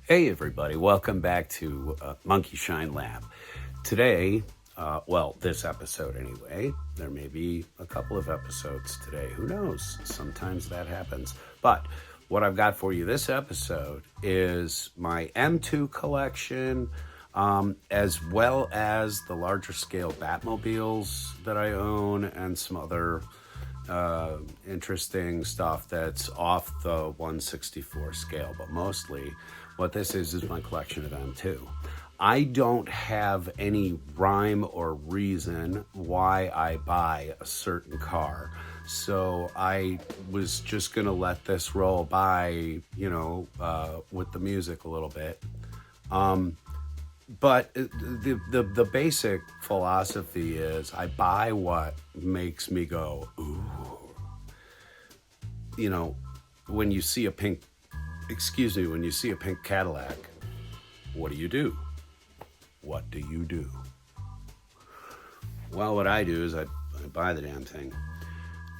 Hey everybody, welcome back to Monkey Shine Lab. Today, this episode anyway, there may be a couple of episodes today, who knows, sometimes that happens. But what I've got for you this episode is my M2 collection, as well as the larger scale Batmobiles that I own and some other interesting stuff that's off the 1/64 scale, but mostly what this is my collection of M2. I don't have any rhyme or reason why I buy a certain car, so I was just gonna let this roll by, with the music a little bit. But the basic philosophy is I buy what makes me go, ooh. When you see a pink Cadillac, what do you do? What do you do? Well, what I do is I buy the damn thing.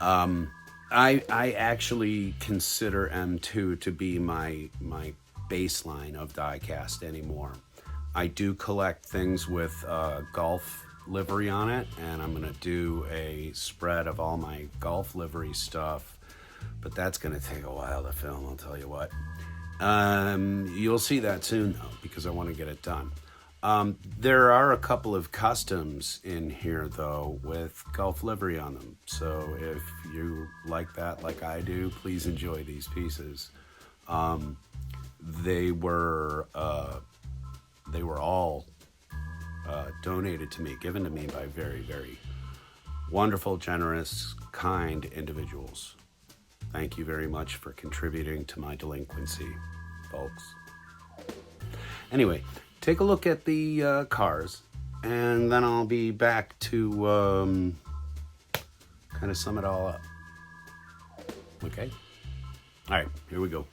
I actually consider M2 to be my baseline of diecast anymore. I do collect things with golf livery on it, and I'm going to do a spread of all my golf livery stuff, but that's going to take a while to film, I'll tell you what. You'll see that soon, though, because I want to get it done. There are a couple of customs in here, though, with golf livery on them, so if you like that like I do, please enjoy these pieces. They were all donated to me, given to me by very, very wonderful, generous, kind individuals. Thank you very much for contributing to my delinquency, folks. Anyway, take a look at the cars, and then I'll be back to kind of sum it all up. Okay? All right, here we go.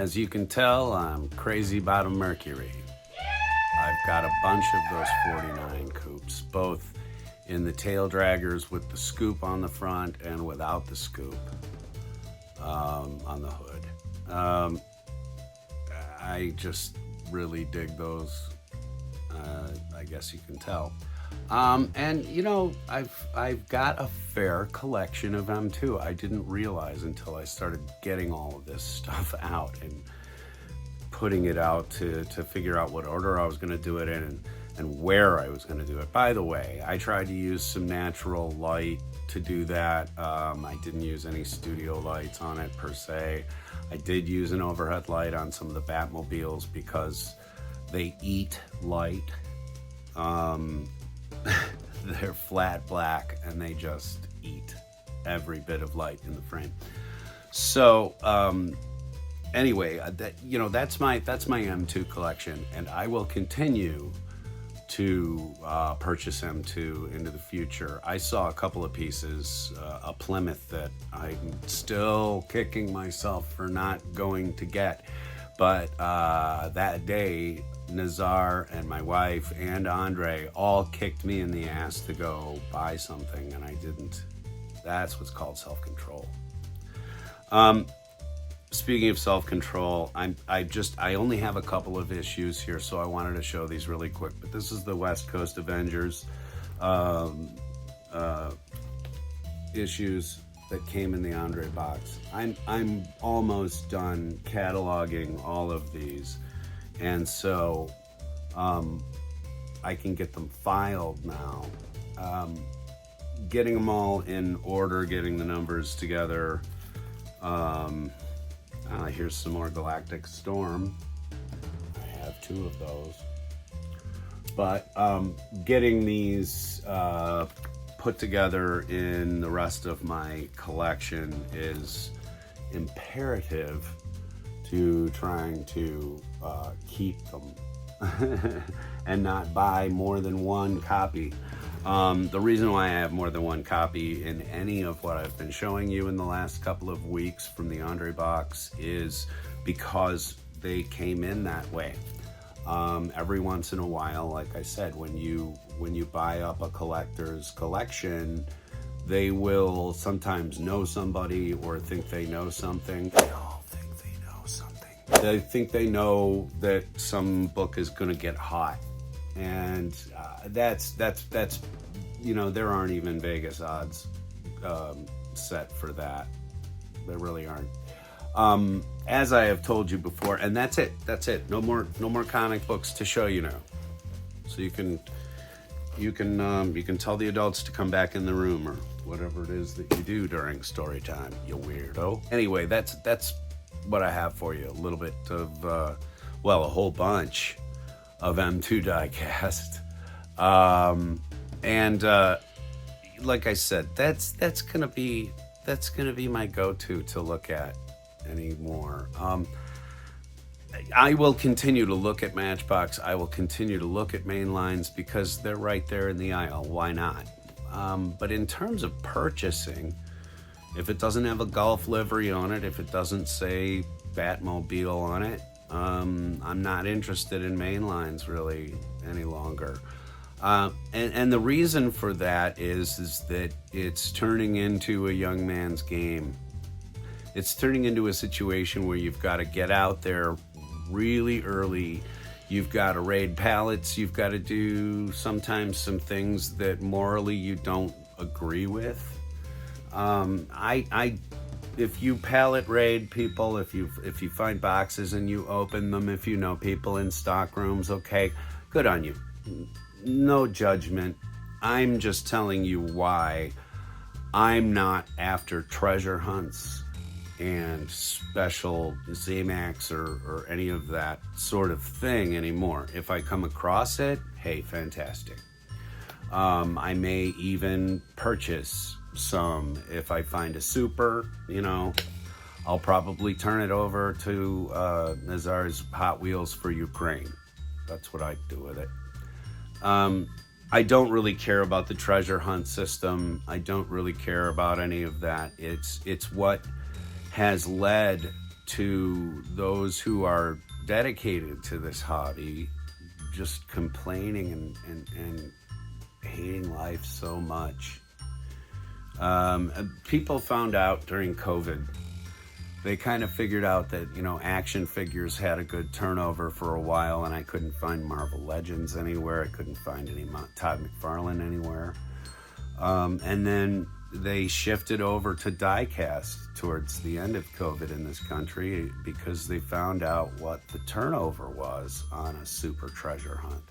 As you can tell, I'm crazy about a Mercury. I've got a bunch of those 49 coupes, both in the tail draggers with the scoop on the front and without the scoop on the hood. I just really dig those. I guess you can tell. And you know, I've got a fair collection of M2. I didn't realize until I started getting all of this stuff out and putting it out to figure out what order I was going to do it in and where I was going to do it. By the way, I tried to use some natural light to do that. I didn't use any studio lights on it per se. I did use an overhead light on some of the Batmobiles because they eat light. They're flat black and they just eat every bit of light in the frame. So anyway, that's my M2 collection, and I will continue to purchase M2 into the future. I saw a couple of pieces, a Plymouth that I'm still kicking myself for not going to get, but that day Nazar and my wife and Andre all kicked me in the ass to go buy something, and I didn't. That's what's called self-control. Speaking of self-control, I only have a couple of issues here, so I wanted to show these really quick. But this is the West Coast Avengers issues that came in the Andre box. I'm almost done cataloging all of these, and so I can get them filed now. Getting them all in order, getting the numbers together. Here's some more Galactic Storm. I have 2 of those. But getting these put together in the rest of my collection is imperative to trying to keep them and not buy more than one copy. The reason why I have more than one copy in any of what I've been showing you in the last couple of weeks from the Andre box is because they came in that way. Every once in a while, like I said, when you buy up a collector's collection, they will sometimes know somebody or think they know something. They all think they know something. They think they know that some book is going to get hot. And that's there aren't even Vegas odds set for that. There really aren't. As I have told you before, and that's it. No more comic books to show you now. So you can tell the adults to come back in the room or whatever it is that you do during story time, you weirdo. Anyway, that's what I have for you. A little bit of a whole bunch of M2 Diecast. And like I said, that's gonna be my go-to to look at anymore. I will continue to look at Matchbox. I will continue to look at Mainlines because they're right there in the aisle. Why not? But in terms of purchasing, if it doesn't have a Golf livery on it, if it doesn't say Batmobile on it, I'm not interested in Mainlines really any longer. And the reason for that is that it's turning into a young man's game. It's turning into a situation where you've got to get out there really early. You've got to raid pallets. You've got to do sometimes some things that morally you don't agree with. If you pallet raid people, if you find boxes and you open them, if you know people in stock rooms, okay, good on you. No judgment. I'm just telling you why I'm not after treasure hunts and special Zamax or any of that sort of thing anymore. If I come across it, hey, fantastic. I may even purchase some. If I find a super, I'll probably turn it over to Nazar's Hot Wheels for Ukraine. That's what I'd do with it. I don't really care about the treasure hunt system. I don't really care about any of that. It's what has led to those who are dedicated to this hobby just complaining and hating life so much. People found out during COVID, they kind of figured out that, action figures had a good turnover for a while, and I couldn't find Marvel Legends anywhere. I couldn't find any Todd McFarlane anywhere. And then they shifted over to Diecast towards the end of COVID in this country because they found out what the turnover was on a super treasure hunt,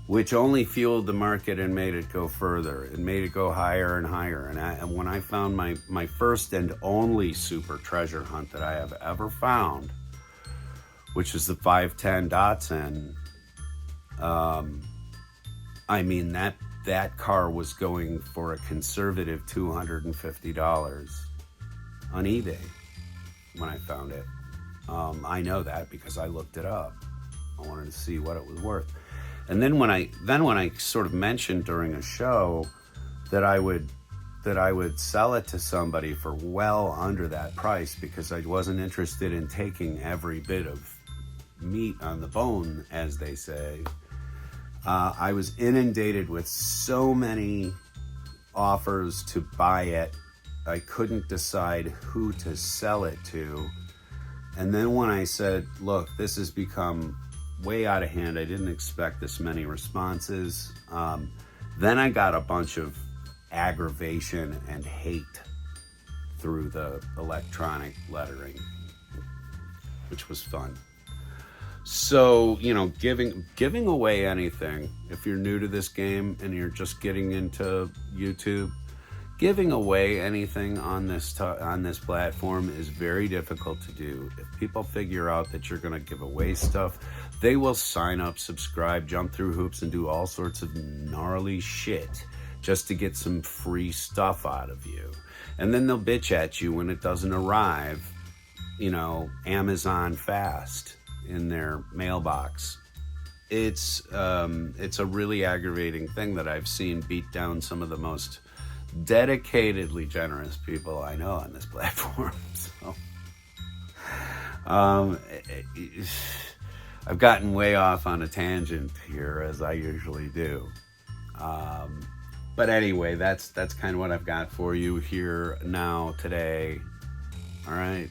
which only fueled the market and made it go further. It made it go higher and higher. And when I found my first and only super treasure hunt that I have ever found, which is the 510 Datsun, that car was going for a conservative $250 on eBay when I found it. I know that because I looked it up. I wanted to see what it was worth. And then when I sort of mentioned during a show that I would sell it to somebody for well under that price because I wasn't interested in taking every bit of meat on the bone, as they say, I was inundated with so many offers to buy it. I couldn't decide who to sell it to. And then when I said, look, this has become way out of hand, I didn't expect this many responses. Then I got a bunch of aggravation and hate through the electronic lettering, which was fun. So, giving away anything, if you're new to this game and you're just getting into YouTube, giving away anything on this platform is very difficult to do. If people figure out that you're going to give away stuff, they will sign up, subscribe, jump through hoops, and do all sorts of gnarly shit just to get some free stuff out of you. And then they'll bitch at you when it doesn't arrive, Amazon fast in their mailbox. It's a really aggravating thing that I've seen beat down some of the most dedicatedly generous people I know on this platform. So I've gotten way off on a tangent here, as I usually do. But anyway, that's kind of what I've got for you here now today. All right.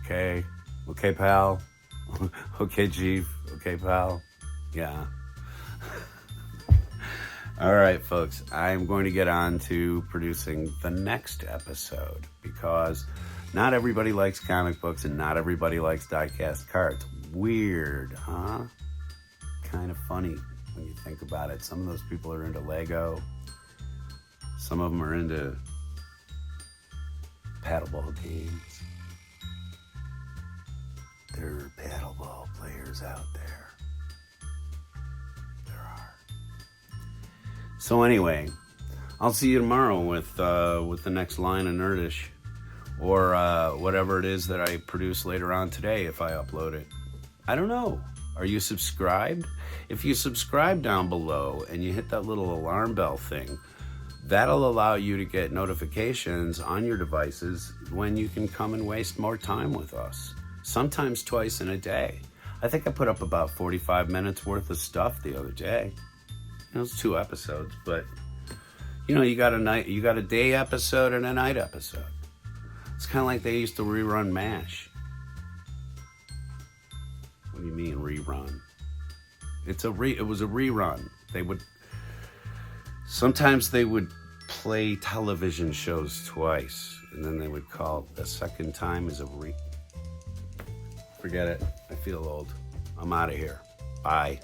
Okay, pal. Okay, Chief. Okay, pal. Yeah. All right, folks. I'm going to get on to producing the next episode because not everybody likes comic books and not everybody likes die-cast cards. Weird, huh? Kind of funny when you think about it. Some of those people are into Lego. Some of them are into paddleball games. There are paddleball players out there. There are. So anyway, I'll see you tomorrow with the next line of Nerdish, or whatever it is that I produce later on today if I upload it. I don't know. Are you subscribed? If you subscribe down below and you hit that little alarm bell thing, that'll allow you to get notifications on your devices when you can come and waste more time with us. Sometimes twice in a day. I think I put up about 45 minutes worth of stuff the other day. It was 2 episodes, but you got a day episode and a night episode. It's kind of like they used to rerun MASH. What do you mean rerun? It was a rerun. Sometimes they would play television shows twice, and then they would call the second time as a Forget it. I feel old. I'm out of here. Bye.